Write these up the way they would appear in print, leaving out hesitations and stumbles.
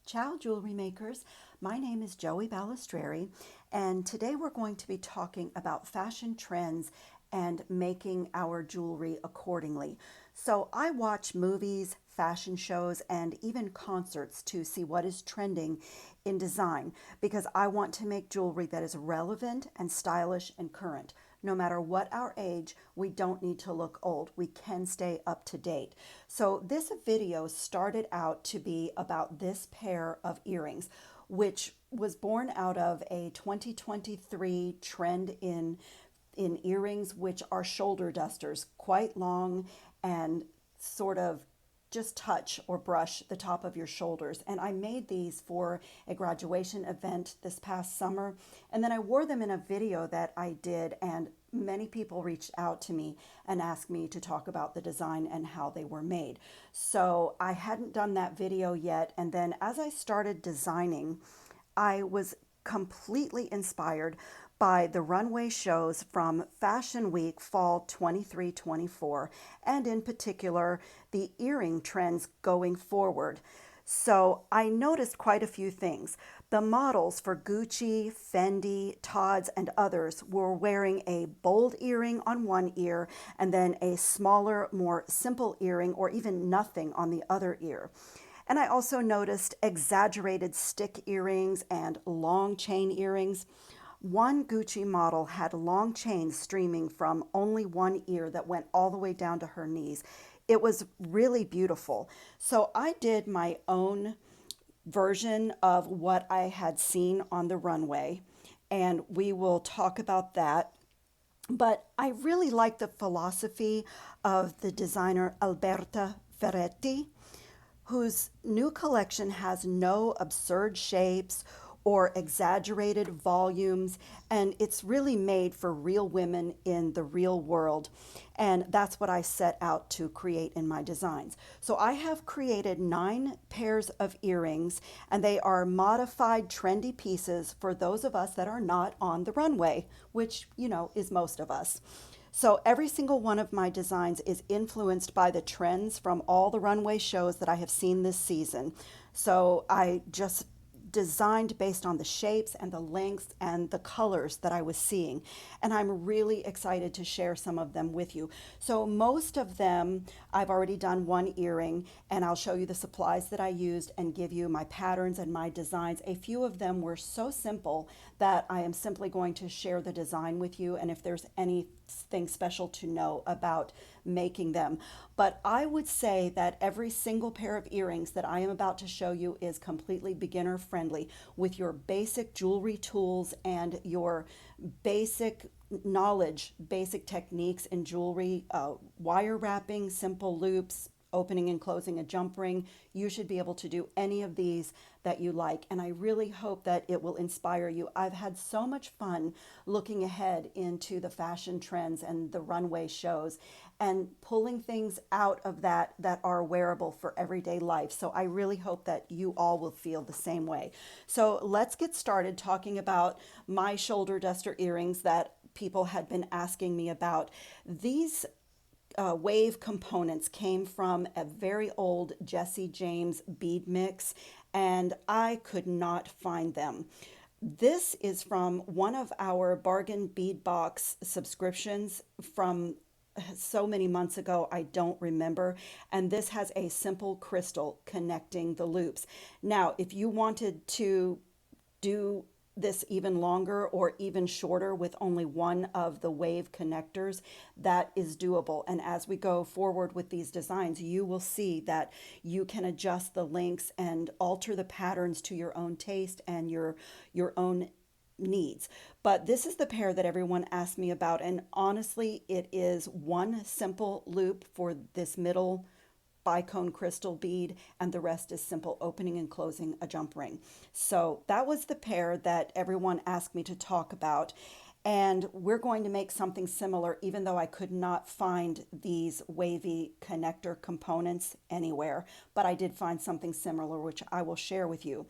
Ciao, jewelry makers. My name is Joey Balistreri, and today we're going to be talking about fashion trends and making our jewelry accordingly. So, I watch movies, fashion shows, and even concerts to see what is trending in design because I want to make jewelry that is relevant and stylish and current. No matter what our age, we don't need to look old. We can stay up to date. So this video started out to be about this pair of earrings, which was born out of a 2023 trend in earrings, which are shoulder dusters, quite long and sort of just touch or brush the top of your shoulders. And I made these for a graduation event this past summer. And then I wore them in a video that I did, and many people reached out to me and asked me to talk about the design and how they were made. So I hadn't done that video yet. And then as I started designing, I was completely inspired by the runway shows from Fashion Week Fall 23-24, and in particular, the earring trends going forward. So I noticed quite a few things. The models for Gucci, Fendi, Tod's, and others were wearing a bold earring on one ear and then a smaller, more simple earring or even nothing on the other ear. And I also noticed exaggerated stick earrings and long chain earrings. One Gucci model had long chains streaming from only one ear that went all the way down to her knees. It was really beautiful. So I did my own version of what I had seen on the runway, and we will talk about that. But I really like the philosophy of the designer Alberta Ferretti, whose new collection has no absurd shapes or exaggerated volumes, and it's really made for real women in the real world. And that's what I set out to create in my designs. So I have created 9 pairs of earrings, and they are modified, trendy pieces for those of us that are not on the runway, which, is most of us. So every single one of my designs is influenced by the trends from all the runway shows that I have seen this season. So I just designed based on the shapes and the lengths and the colors that I was seeing. And I'm really excited to share some of them with you. So most of them, I've already done one earring, and I'll show you the supplies that I used and give you my patterns and my designs. A few of them were so simple that I am simply going to share the design with you, and if there's anything special to know about making them. But I would say that every single pair of earrings that I am about to show you is completely beginner friendly with your basic jewelry tools and your basic knowledge, basic techniques in jewelry, wire wrapping, simple loops, opening and closing a jump ring. You should be able to do any of these that you like. And I really hope that it will inspire you. I've had so much fun looking ahead into the fashion trends and the runway shows and pulling things out of that are wearable for everyday life. So I really hope that you all will feel the same way. So let's get started talking about my shoulder duster earrings that people had been asking me about. These wave components came from a very old Jesse James bead mix, and I could not find them. This is from one of our bargain bead box subscriptions from so many months ago, I don't remember. And this has a simple crystal connecting the loops. Now, if you wanted to do this even longer or even shorter with only one of the wave connectors, that is doable. And as we go forward with these designs, you will see that you can adjust the lengths and alter the patterns to your own taste and your own needs. But this is the pair that everyone asked me about, and honestly, it is one simple loop for this middle bicone crystal bead, and the rest is simple opening and closing a jump ring. So that was the pair that everyone asked me to talk about. And we're going to make something similar, even though I could not find these wavy connector components anywhere. But I did find something similar, which I will share with you.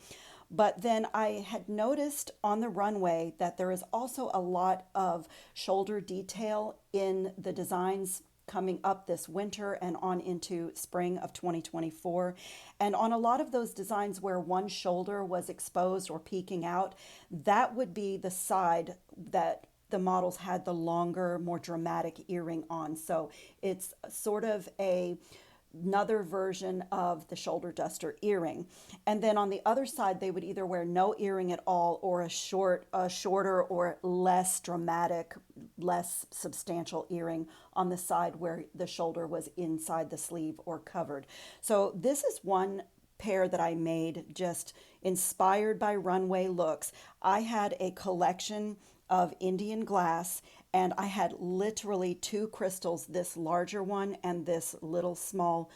But then I had noticed on the runway that there is also a lot of shoulder detail in the designs coming up this winter and on into spring of 2024. And on a lot of those designs where one shoulder was exposed or peeking out, that would be the side that the models had the longer, more dramatic earring on. So it's sort of another version of the shoulder duster earring. And then on the other side, they would either wear no earring at all or a shorter or less dramatic, less substantial earring on the side where the shoulder was inside the sleeve or covered. So this is one pair that I made just inspired by Runway looks. I had a collection of Indian glass, and I had literally two crystals, this larger one and this little small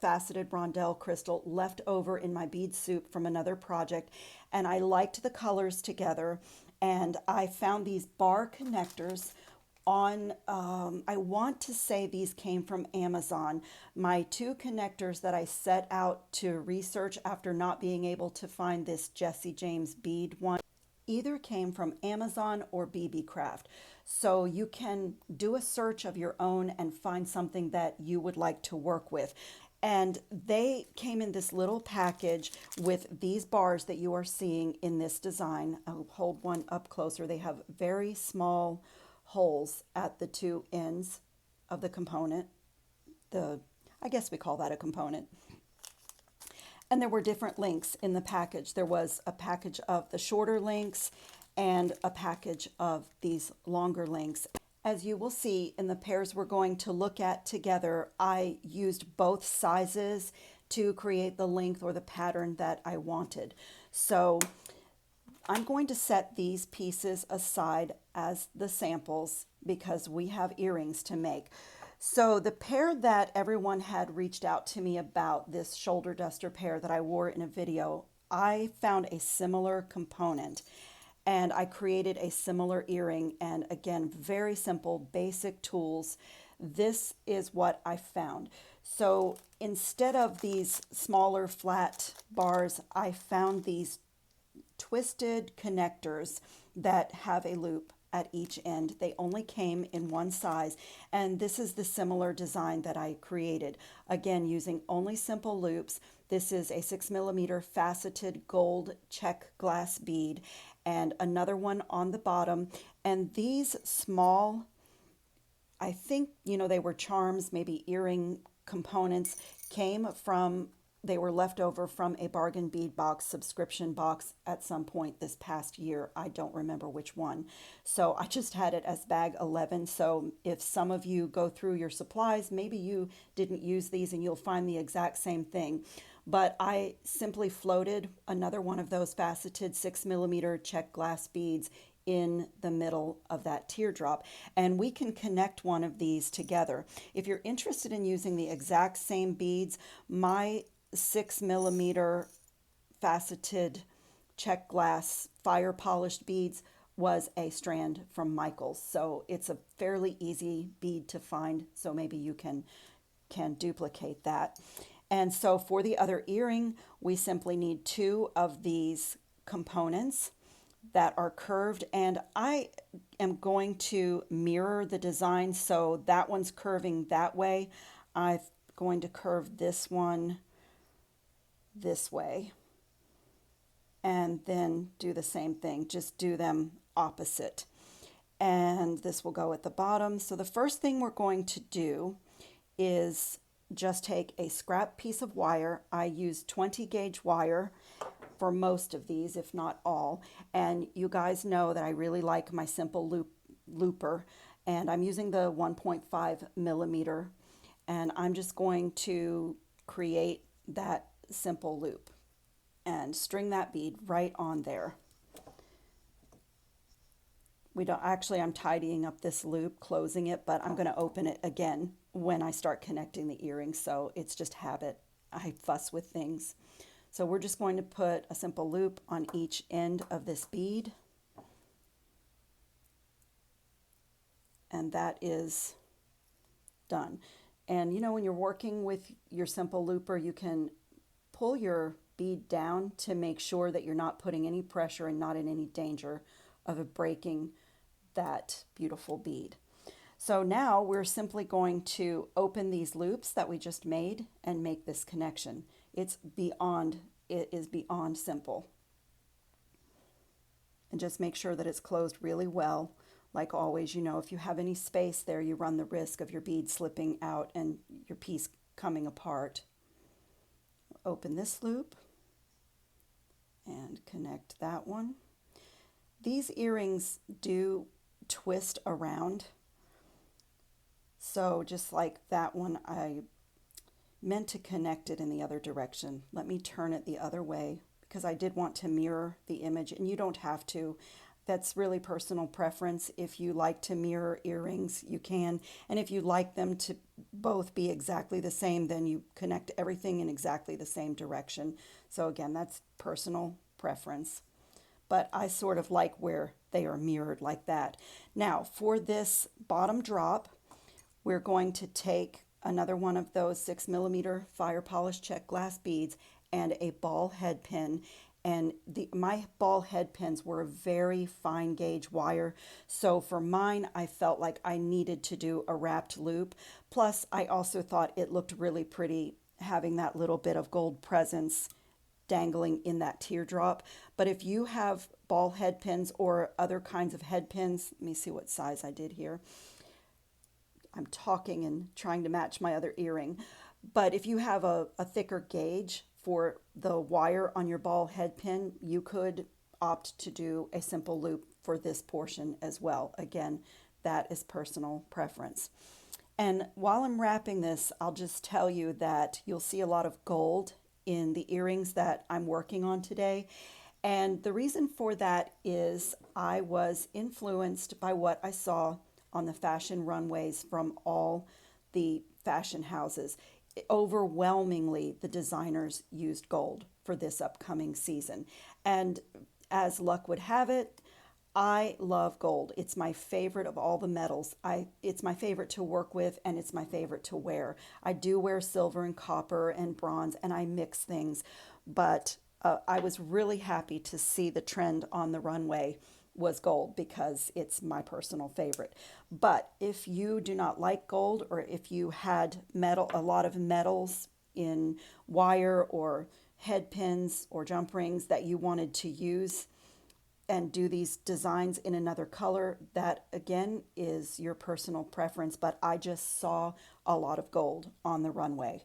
faceted rondelle crystal, left over in my bead soup from another project. And I liked the colors together, and I found these bar connectors on, I want to say these came from Amazon. My two connectors that I set out to research after not being able to find this Jesse James bead one either came from Amazon or BB Craft. So you can do a search of your own and find something that you would like to work with. And they came in this little package with these bars that you are seeing in this design. I'll hold one up closer. They have very small holes at the two ends of the component. I guess we call that a component. And there were different links in the package. There was a package of the shorter links and a package of these longer links. As you will see in the pairs we're going to look at together, I used both sizes to create the length or the pattern that I wanted. So I'm going to set these pieces aside as the samples because we have earrings to make. So the pair that everyone had reached out to me about, this shoulder duster pair that I wore in a video, I found a similar component and I created a similar earring, and again, very simple, basic tools. This is what I found. So instead of these smaller flat bars, I found these twisted connectors that have a loop at each end. They only came in one size, and this is the similar design that I created. Again, using only simple loops. This is a 6mm faceted gold check glass bead and another one on the bottom. And these small, I think, they were charms, maybe earring components, they were left over from a bargain bead box, subscription box at some point this past year. I don't remember which one. So I just had it as bag 11. So if some of you go through your supplies, maybe you didn't use these and you'll find the exact same thing. But I simply floated another one of those faceted 6mm check glass beads in the middle of that teardrop, and we can connect one of these together. If you're interested in using the exact same beads, my 6mm faceted check glass fire polished beads was a strand from Michaels. So it's a fairly easy bead to find. So maybe you can duplicate that. And so for the other earring, we simply need two of these components that are curved, and I am going to mirror the design. So that one's curving that way. I'm going to curve this one this way, and then do the same thing, just do them opposite. And this will go at the bottom. So the first thing we're going to do is just take a scrap piece of wire. I use 20 gauge wire for most of these, if not all. And you guys know that I really like my simple looper, and I'm using the 1.5mm, and I'm just going to create that simple loop and string that bead right on there. I'm tidying up this loop, closing it, but I'm going to open it again when I start connecting the earrings. So it's just habit. I fuss with things. So we're just going to put a simple loop on each end of this bead. And that is done. And when you're working with your simple looper, you can pull your bead down to make sure that you're not putting any pressure and not in any danger of breaking that beautiful bead. So now we're simply going to open these loops that we just made and make this connection. It is beyond simple. And just make sure that it's closed really well. Like always, if you have any space there, you run the risk of your bead slipping out and your piece coming apart. Open this loop and connect that one. These earrings do twist around. So just like that one, I meant to connect it in the other direction. Let me turn it the other way because I did want to mirror the image, and you don't have to. That's really personal preference. If you like to mirror earrings, you can. And if you like them to both be exactly the same, then you connect everything in exactly the same direction. So again, that's personal preference. But I sort of like where they are mirrored like that. Now, for this bottom drop, we're going to take another one of those 6mm fire polish check glass beads and a ball head pin. And my ball head pins were a very fine gauge wire. So for mine, I felt like I needed to do a wrapped loop. Plus, I also thought it looked really pretty having that little bit of gold presence dangling in that teardrop. But if you have ball head pins or other kinds of head pins, let me see what size I did here. I'm talking and trying to match my other earring. But if you have a thicker gauge for the wire on your ball head pin, you could opt to do a simple loop for this portion as well. Again, that is personal preference. And while I'm wrapping this, I'll just tell you that you'll see a lot of gold in the earrings that I'm working on today. And the reason for that is I was influenced by what I saw on the fashion runways from all the fashion houses. Overwhelmingly, the designers used gold for this upcoming season. And as luck would have it, I love gold. It's my favorite of all the metals. It's my favorite to work with, and it's my favorite to wear. I do wear silver and copper and bronze, and I mix things. But I was really happy to see the trend on the runway was gold because it's my personal favorite. But if you do not like gold, or if you had a lot of metals in wire or head pins or jump rings that you wanted to use and do these designs in another color, that again is your personal preference. But I just saw a lot of gold on the runway.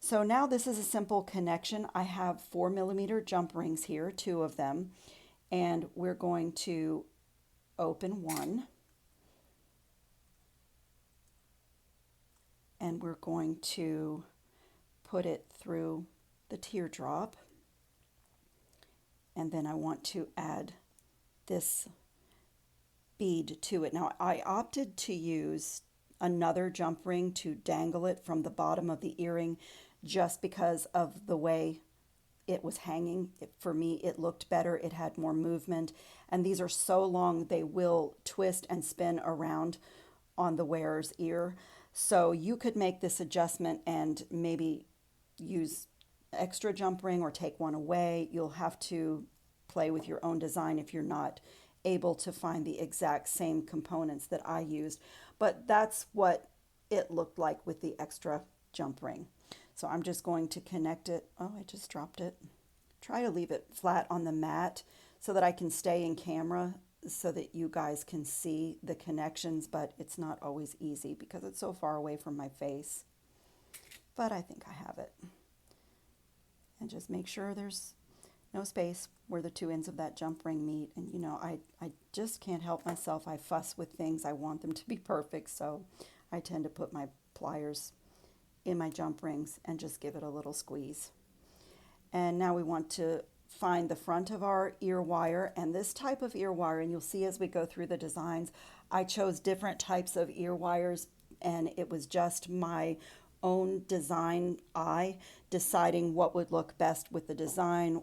So now this is a simple connection. I have 4mm jump rings here, 2 of them. And we're going to open one, and we're going to put it through the teardrop, and then I want to add this bead to it. Now I opted to use another jump ring to dangle it from the bottom of the earring just because of the way it was hanging. For me, it looked better. It had more movement. And these are so long, they will twist and spin around on the wearer's ear. So you could make this adjustment and maybe use extra jump ring or take one away. You'll have to play with your own design if you're not able to find the exact same components that I used. But that's what it looked like with the extra jump ring. So I'm just going to connect it. Oh, I just dropped it. Try to leave it flat on the mat so that I can stay in camera so that you guys can see the connections, but it's not always easy because it's so far away from my face. But I think I have it. And just make sure there's no space where the 2 ends of that jump ring meet. And I just can't help myself. I fuss with things. I want them to be perfect, so I tend to put my pliers in my jump rings and just give it a little squeeze. And now we want to find the front of our ear wire, and this type of ear wire, and you'll see as we go through the designs, I chose different types of ear wires, and it was just my own design eye deciding what would look best with the design,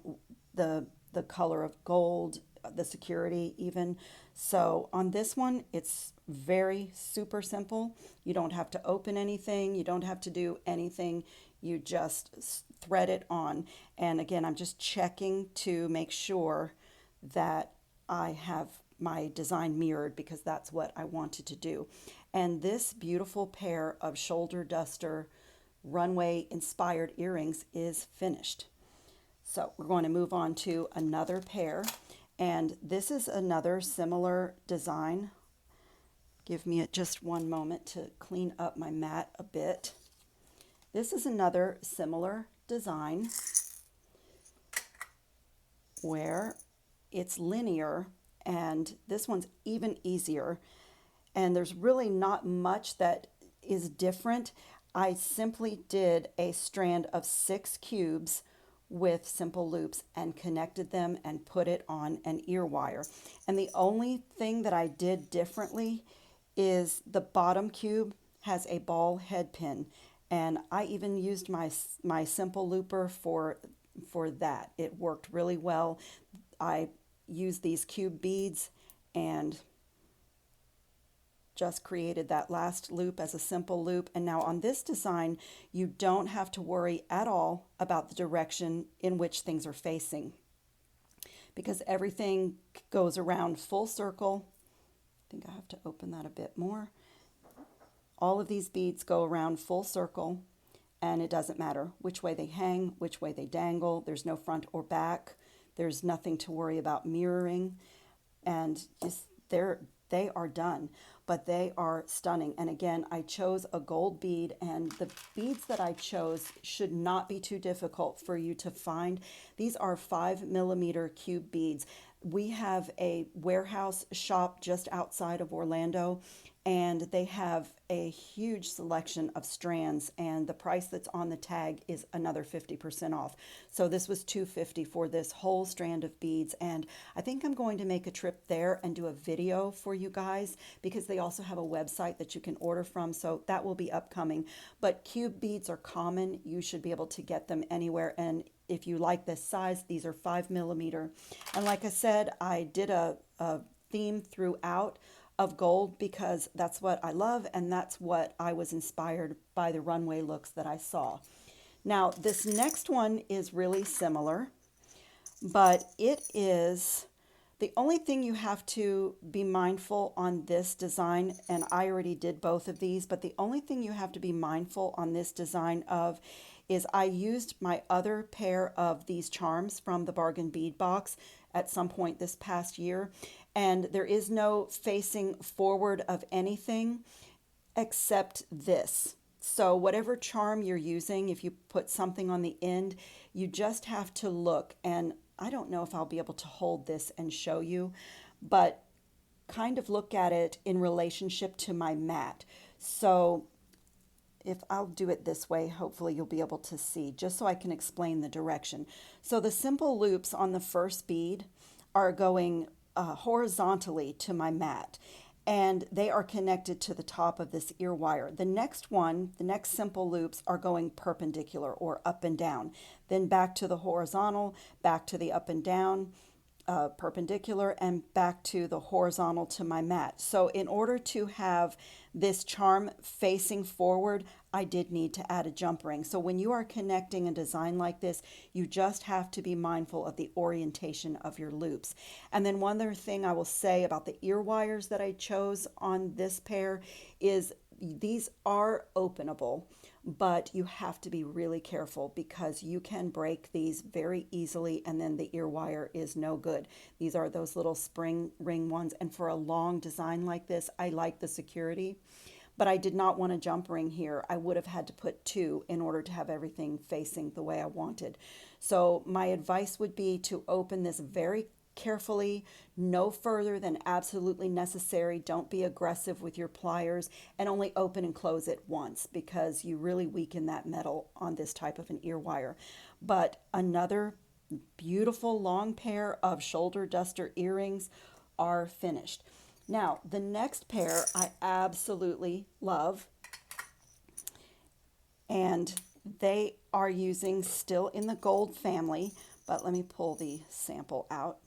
the color of gold, the security even. So on this one, it's very super simple. You don't have to open anything. You don't have to do anything. You just thread it on. And again, I'm just checking to make sure that I have my design mirrored because that's what I wanted to do. And this beautiful pair of shoulder duster runway inspired earrings is finished. So we're going to move on to another pair, and this is another similar design. Give me just one moment to clean up my mat a bit. This is another similar design where it's linear, and this one's even easier, and there's really not much that is different. I simply did a strand of 6 cubes with simple loops and connected them and put it on an ear wire. And the only thing that I did differently is the bottom cube has a ball head pin, and I even used my simple looper for that. It worked really well. I used these cube beads and just created that last loop as a simple loop. And now on this design, you don't have to worry at all about the direction in which things are facing, because everything goes around full circle. I think I have to open that a bit more. All of these beads go around full circle, and it doesn't matter which way they hang, which way they dangle. There's no front or back. There's nothing to worry about mirroring, and just they are done, but they are stunning. And again, I chose a gold bead, and the beads that I chose should not be too difficult for you to find. These are 5mm cube beads. We have a warehouse shop just outside of Orlando, and they have a huge selection of strands, and the price that's on the tag is another 50% off. So this was $250 for this whole strand of beads, and I think I'm going to make a trip there and do a video for you guys, because they also have a website that you can order from, so that will be upcoming. But cube beads are common. You should be able to get them anywhere, and if you like this size, these are 5mm. And like I said, I did a theme throughout of gold because that's what I love, and that's what I was inspired by the runway looks that I saw. Now, this next one is really similar, but it is the only thing you have to be mindful on this design, and I already did both of these, but the only thing you have to be mindful on this design of is I used my other pair of these charms from the bargain bead box at some point this past year, and there is no facing forward of anything except this. So whatever charm you're using, if you put something on the end, you just have to look, and I don't know if I'll be able to hold this and show you, but kind of look at it in relationship to my mat. So if I'll do it this way, hopefully you'll be able to see, just so I can explain the direction. So the simple loops on the first bead are going horizontally to my mat, and they are connected to the top of this ear wire. The next one, the next simple loops are going perpendicular or up and down, then back to the horizontal, back to the up and down, perpendicular, and back to the horizontal to my mat. So in order to have this charm facing forward, I did need to add a jump ring. So when you are connecting a design like this, you just have to be mindful of the orientation of your loops. And then one other thing I will say about the ear wires that I chose on this pair is these are openable, but you have to be really careful because you can break these very easily, and then the ear wire is no good. These are those little spring ring ones, and for a long design like this, I like the security, but I did not want a jump ring here. I would have had to put 2 in order to have everything facing the way I wanted. So my advice would be to open this very carefully, no further than absolutely necessary. Don't be aggressive with your pliers, and only open and close it once, because you really weaken that metal on this type of an ear wire. But another beautiful long pair of shoulder duster earrings are finished. Now, the next pair I absolutely love, and they are using still in the gold family, but let me pull the sample out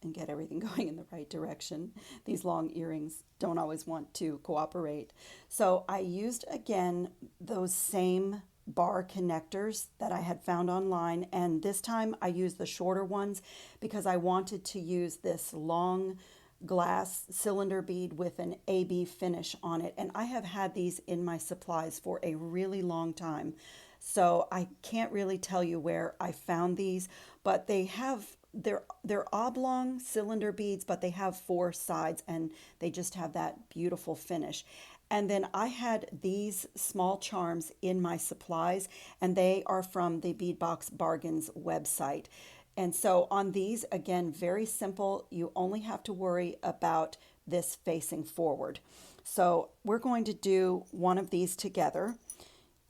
and get everything going in the right direction. These long earrings don't always want to cooperate. So I used, again, those same bar connectors that I had found online, and this time I used the shorter ones because I wanted to use this long glass cylinder bead with an AB finish on it. And I have had these in my supplies for a really long time. So I can't really tell you where I found these, but they're oblong cylinder beads, but they have four sides and they just have that beautiful finish. And then I had these small charms in my supplies, and they are from the Beadbox Bargains website. And so on these, again, very simple. You only have to worry about this facing forward. So we're going to do one of these together.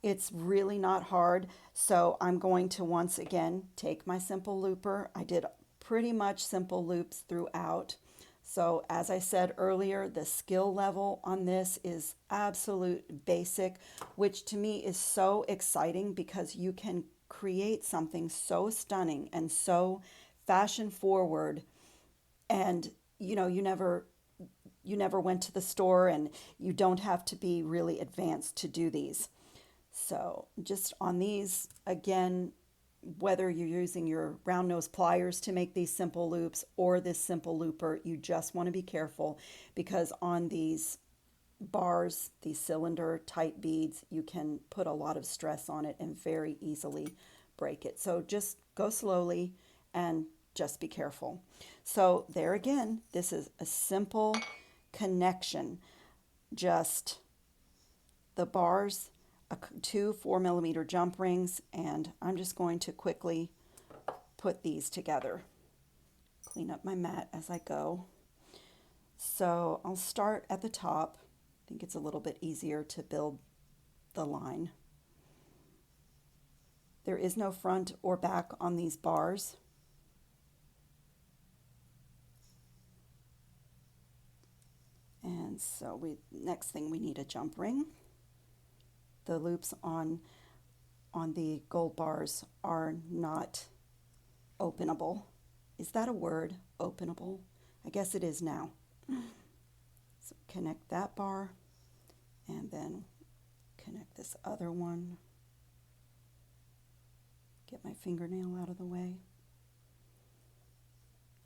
It's really not hard. So I'm going to once again take my simple looper. I did pretty much simple loops throughout. So as I said earlier, the skill level on this is absolute basic, which to me is so exciting because you can create something so stunning and so fashion forward, and you never went to the store, and you don't have to be really advanced to do these. So just on these, again, whether you're using your round nose pliers to make these simple loops or this simple looper, you just want to be careful because on these bars, these cylinder type beads, you can put a lot of stress on it and very easily break it. So just go slowly and just be careful. So there again, this is a simple connection. Just the bars, two 4mm jump rings, and I'm just going to quickly put these together. Clean up my mat as I go. So I'll start at the top. I think it's a little bit easier to build the line. There is no front or back on these bars. And so next thing we need a jump ring. The loops on the gold bars are not openable. Is that a word? Openable? I guess it is now. So connect that bar and then connect this other one. Get my fingernail out of the way.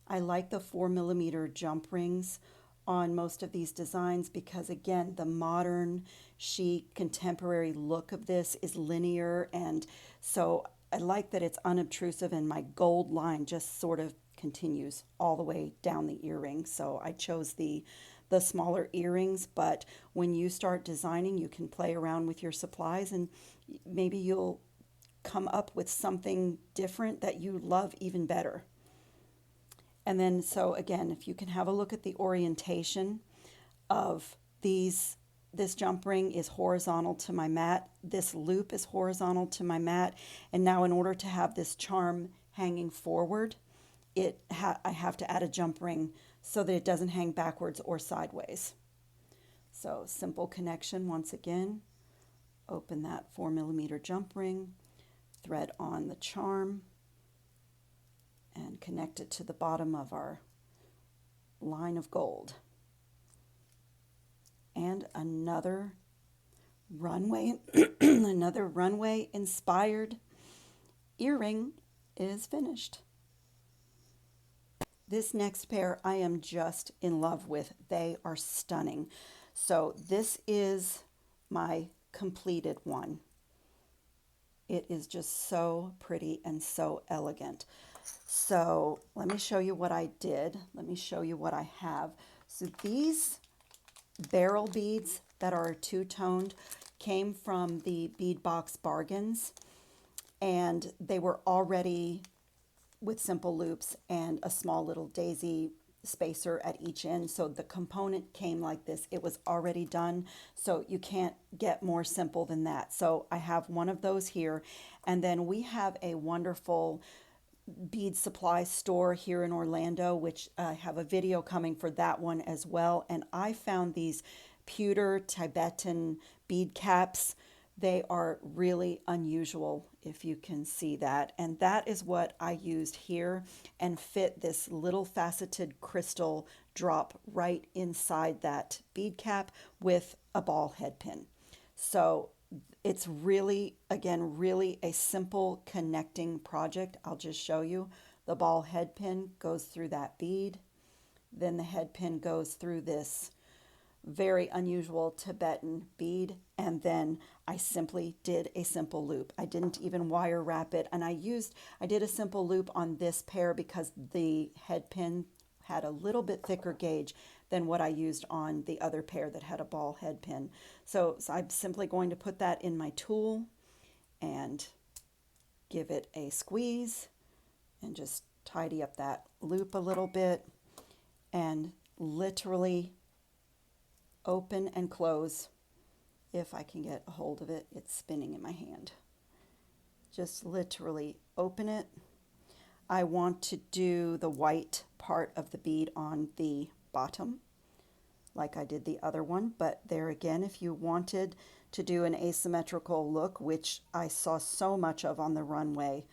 I like the 4mm jump rings on most of these designs because, again, the modern, chic, contemporary look of this is linear, and so I like that it's unobtrusive, and my gold line just sort of continues all the way down the earring. So I chose the smaller earrings, but when you start designing, you can play around with your supplies and maybe you'll come up with something different that you love even better. And then, so again, if you can have a look at the orientation of these, this jump ring is horizontal to my mat. This loop is horizontal to my mat. And now in order to have this charm hanging forward, I have to add a jump ring so that it doesn't hang backwards or sideways. So simple connection once again. Open that 4mm jump ring, thread on the charm, and connect it to the bottom of our line of gold. And another runway, another runway inspired earring is finished. This next pair I am just in love with. They are stunning. So this is my completed one. It is just so pretty and so elegant. So let me show you what I did. Let me show you what I have. So these barrel beads that are two-toned came from the Beadbox Bargains, and they were already with simple loops and a small little daisy spacer at each end. So the component came like this. It was already done, so you can't get more simple than that. So I have one of those here, and then we have a wonderful bead supply store here in Orlando, which I have a video coming for that one as well. And I found these pewter Tibetan bead caps. They are really unusual, if you can see that. And that is what I used here and fit this little faceted crystal drop right inside that bead cap with a ball head pin. So it's really, again, really a simple connecting project. I'll just show you. The ball head pin goes through that bead. then the head pin goes through this very unusual Tibetan bead, and then I simply did a simple loop. I didn't even wire wrap it, and I did a simple loop on this pair because the head pin had a little bit thicker gauge than what I used on the other pair that had a ball head pin. So I'm simply going to put that in my tool and give it a squeeze and just tidy up that loop a little bit and literally open and close. If I can get a hold of it, it's spinning in my hand. Just literally open it. I want to do the white part of the bead on the bottom like I did the other one, but there again, if you wanted to do an asymmetrical look, which I saw so much of on the runway,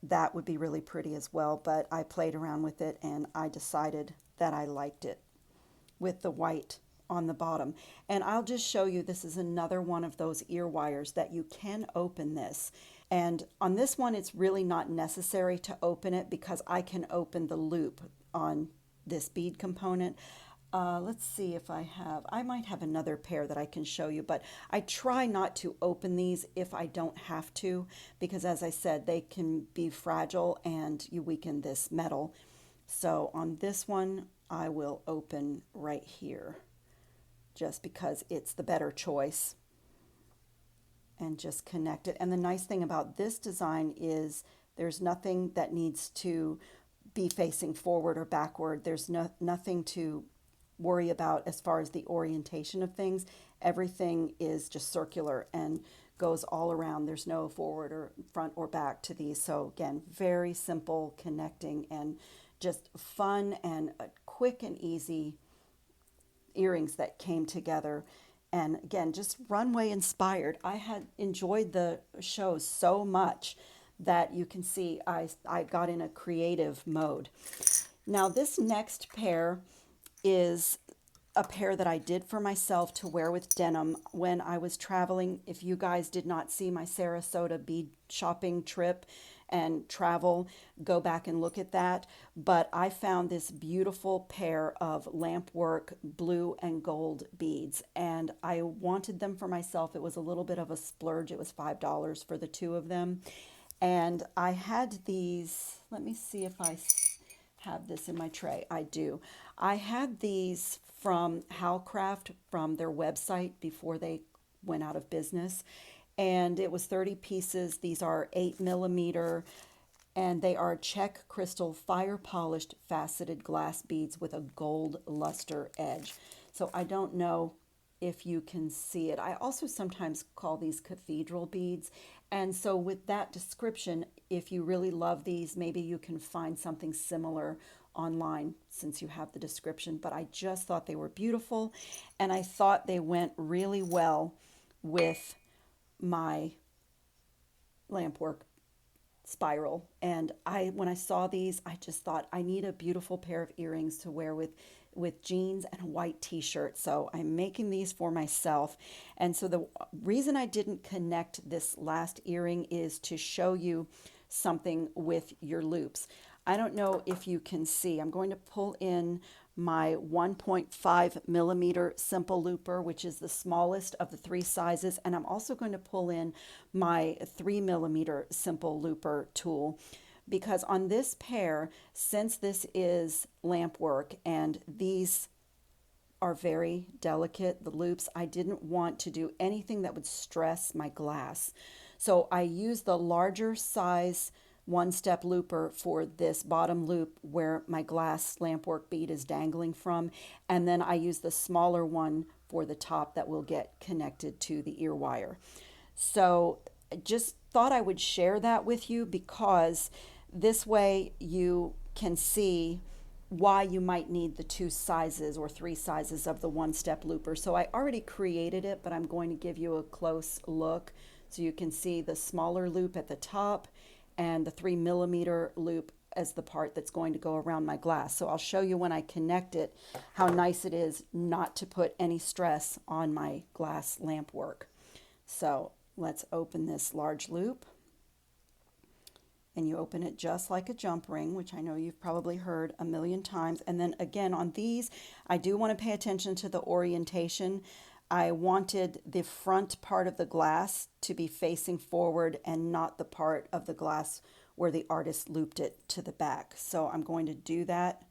that would be really pretty as well, but I played around with it and I decided that I liked it with the white on the bottom. And I'll just show you, this is another one of those ear wires that you can open this. And on this one, it's really not necessary to open it because I can open the loop on this bead component. Let's see if I might have another pair that I can show you, but I try not to open these if I don't have to, because as I said, they can be fragile and you weaken this metal. So on this one, I will open right here just because it's the better choice, and just connect it. And the nice thing about this design is there's nothing that needs to be facing forward or backward. There's nothing to worry about as far as the orientation of things. Everything is just circular and goes all around. There's no forward or front or back to these. So again, very simple connecting and just fun and quick and easy earrings that came together. And again, just runway inspired. I had enjoyed the show so much that you can see I got in a creative mode. Now this next pair is a pair that I did for myself to wear with denim when I was traveling. If you guys did not see my Sarasota bead shopping trip and travel, go back and look at that. But I found this beautiful pair of Lampwork blue and gold beads, and I wanted them for myself. It was a little bit of a splurge. It was $5 for the two of them. And I had these, let me see if I have this in my tray. I do. I had these from Howcraft, from their website before they went out of business. And it was 30 pieces. These are 8mm, and they are Czech crystal fire polished faceted glass beads with a gold luster edge. So I don't know if you can see it. I also sometimes call these cathedral beads. And so with that description, if you really love these, maybe you can find something similar online since you have the description. But I just thought they were beautiful, and I thought they went really well with my Lampwork spiral. And when I saw these, I just thought I need a beautiful pair of earrings to wear with jeans and a white t-shirt. So I'm making these for myself. And so the reason I didn't connect this last earring is to show you something with your loops. I don't know if you can see. I'm going to pull in my 1.5mm simple looper, which is the smallest of the three sizes, and I'm also going to pull in my 3mm simple looper tool, because on this pair, since this is Lampwork and these are very delicate, the loops, I didn't want to do anything that would stress my glass. So I used the larger size one-step looper for this bottom loop where my glass Lampwork bead is dangling from, and then I use the smaller one for the top that will get connected to the ear wire. So I just thought I would share that with you, because this way you can see why you might need the two sizes or three sizes of the one-step looper. So I already created it, but I'm going to give you a close look so you can see the smaller loop at the top and the 3mm loop as the part that's going to go around my glass. So I'll show you when I connect it how nice it is not to put any stress on my glass Lampwork. So let's open this large loop, and you open it just like a jump ring, which I know you've probably heard a million times. And then again on these, I do want to pay attention to the orientation. I wanted the front part of the glass to be facing forward and not the part of the glass where the artist looped it to the back. So I'm going to do that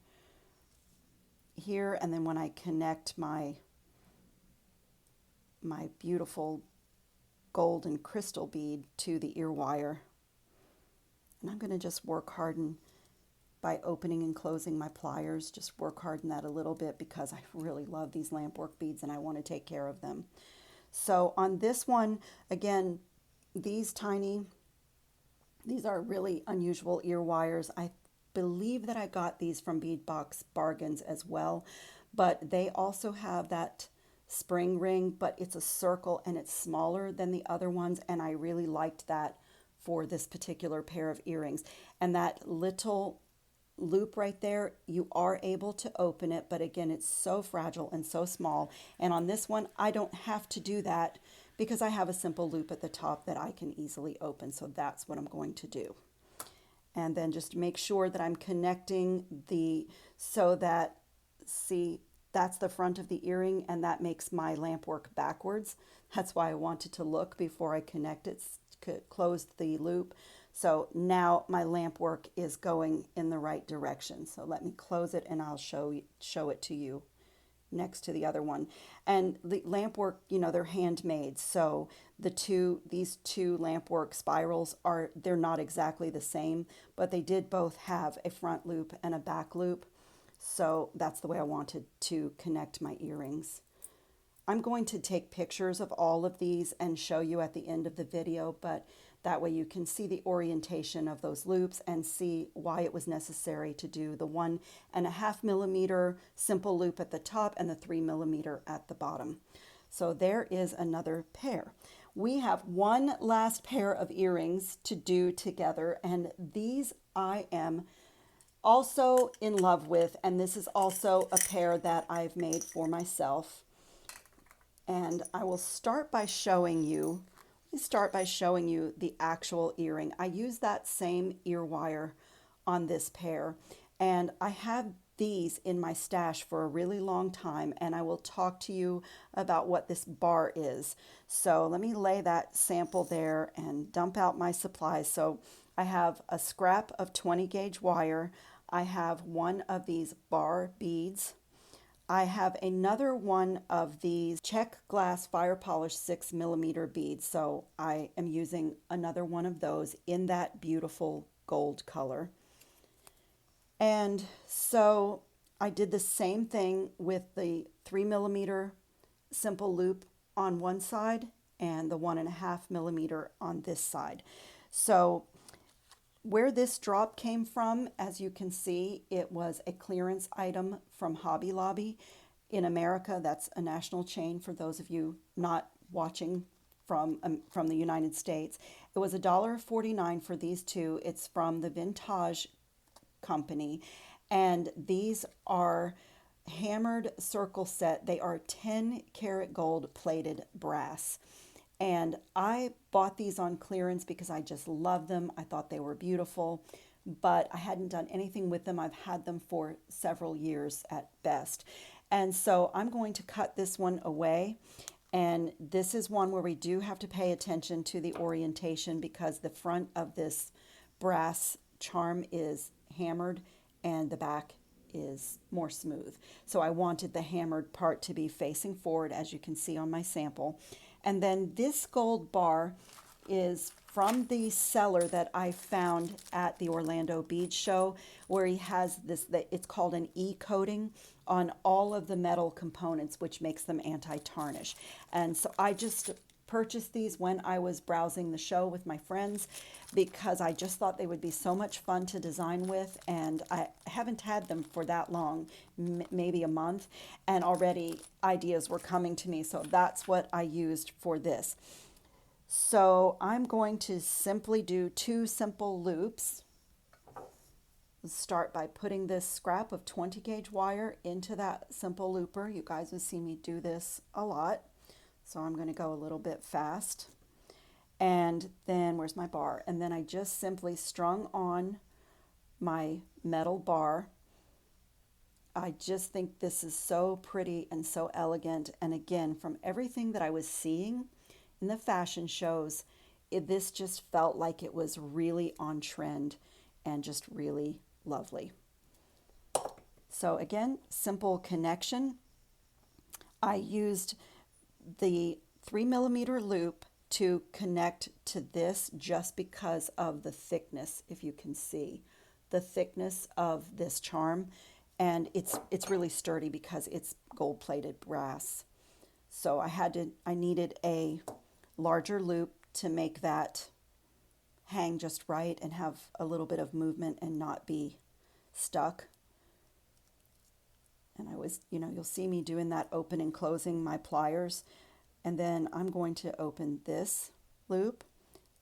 here, and then when I connect my beautiful gold and crystal bead to the ear wire, and I'm going to just work hard by opening and closing my pliers, just work hard in that a little bit because I really love these Lampwork beads and I want to take care of them. So on this one, again, these are really unusual ear wires. I believe that I got these from Bead Box Bargains as well, but they also have that spring ring, but it's a circle and it's smaller than the other ones, and I really liked that for this particular pair of earrings. And that little loop right there, you are able to open it, but again, it's so fragile and so small. And on this one, I don't have to do that because I have a simple loop at the top that I can easily open. So that's what I'm going to do. And then just make sure that I'm connecting so that, see, that's the front of the earring, and that makes my Lampwork backwards. That's why I wanted to look before I connect it, closed the loop. So now my Lampwork is going in the right direction. So let me close it and I'll show it to you next to the other one. And the Lampwork, they're handmade. So these two Lampwork spirals they're not exactly the same, but they did both have a front loop and a back loop. So that's the way I wanted to connect my earrings. I'm going to take pictures of all of these and show you at the end of the video, but that way you can see the orientation of those loops and see why it was necessary to do the 1.5 millimeter simple loop at the top and the 3 millimeter at the bottom. So there is another pair. We have one last pair of earrings to do together, and these I am also in love with, and this is also a pair that I've made for myself. And I will start by showing you the actual earring. I use that same ear wire on this pair, and I have these in my stash for a really long time, and I will talk to you about what this bar is. So let me lay that sample there and dump out my supplies. So I have a scrap of 20 gauge wire. I have one of these bar beads. I have another one of these check glass fire polish 6 millimeter beads. So I am using another one of those in that beautiful gold color. And so I did the same thing with the 3 millimeter simple loop on one side and the 1.5 millimeter on this side. So where this drop came from, as you can see, it was a clearance item from Hobby Lobby. In America, that's a national chain for those of you not watching from the United States. It was $1.49 for these two. It's from the Vintage company, and these are hammered circle set. They are 10 karat gold plated brass. And I bought these on clearance because I just love them. I thought they were beautiful, but I hadn't done anything with them. I've had them for several years at best. And so I'm going to cut this one away. And this is one where we do have to pay attention to the orientation because the front of this brass charm is hammered and the back is more smooth. So I wanted the hammered part to be facing forward, as you can see on my sample. And then this gold bar is from the seller that I found at the Orlando Bead Show, where he has this, it's called an E-coating on all of the metal components, which makes them anti-tarnish. And so I just purchased these when I was browsing the show with my friends because I just thought they would be so much fun to design with, and I haven't had them for that long, maybe a month, and already ideas were coming to me, so that's what I used for this. So I'm going to simply do 2 simple loops. Start by putting this scrap of 20 gauge wire into that simple looper. You guys have seen me do this a lot, so I'm going to go a little bit fast. And And then where's my bar? And then I just simply strung on my metal bar. I just think this is so pretty and so elegant. And again, from everything that I was seeing in the fashion shows, this just felt like it was really on trend and just really lovely. So again, simple connection. I used the 3mm loop to connect to this just because of the thickness, if you can see the thickness of this charm, and it's really sturdy because it's gold-plated brass. So I needed a larger loop to make that hang just right and have a little bit of movement and not be stuck. And I was, you'll see me doing that, open and closing my pliers. And then I'm going to open this loop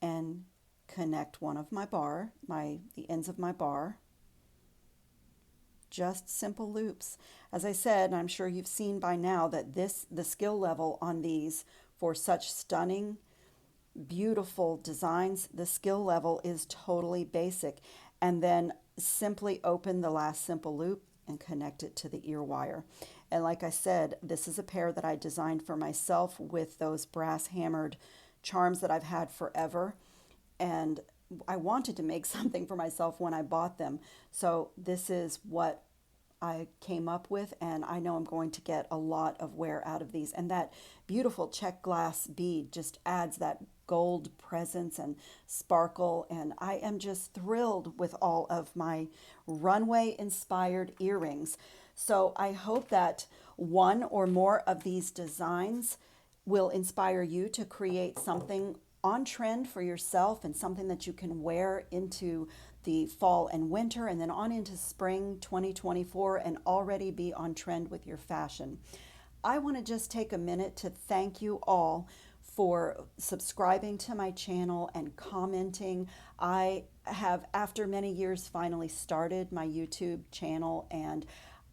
and connect one of my bar, the ends of my bar. Just simple loops. As I said, and I'm sure you've seen by now that the skill level on these for such stunning, beautiful designs, the skill level is totally basic. And then simply open the last simple loop and connect it to the ear wire. And like I said, this is a pair that I designed for myself with those brass hammered charms that I've had forever. And I wanted to make something for myself when I bought them. So this is what I came up with, and I know I'm going to get a lot of wear out of these. And that beautiful check glass bead just adds that gold presence and sparkle, and I am just thrilled with all of my runway inspired earrings. So I hope that one or more of these designs will inspire you to create something on trend for yourself and something that you can wear into the fall and winter and then on into spring 2024 and already be on trend with your fashion. I want to just take a minute to thank you all for subscribing to my channel and commenting. I have, after many years, finally started my YouTube channel, and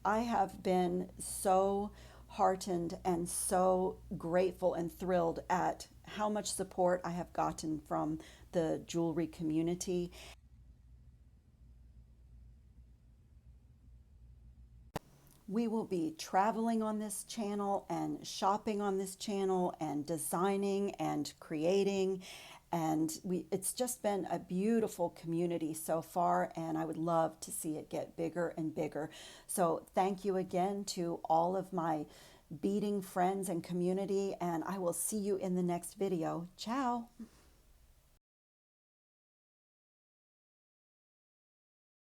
I have been so heartened and so grateful and thrilled at how much support I have gotten from the jewelry community. We will be traveling on this channel and shopping on this channel and designing and creating, and it's just been a beautiful community so far, and I would love to see it get bigger and bigger. So thank you again to all of my beading friends and community, and I will see you in the next video. Ciao.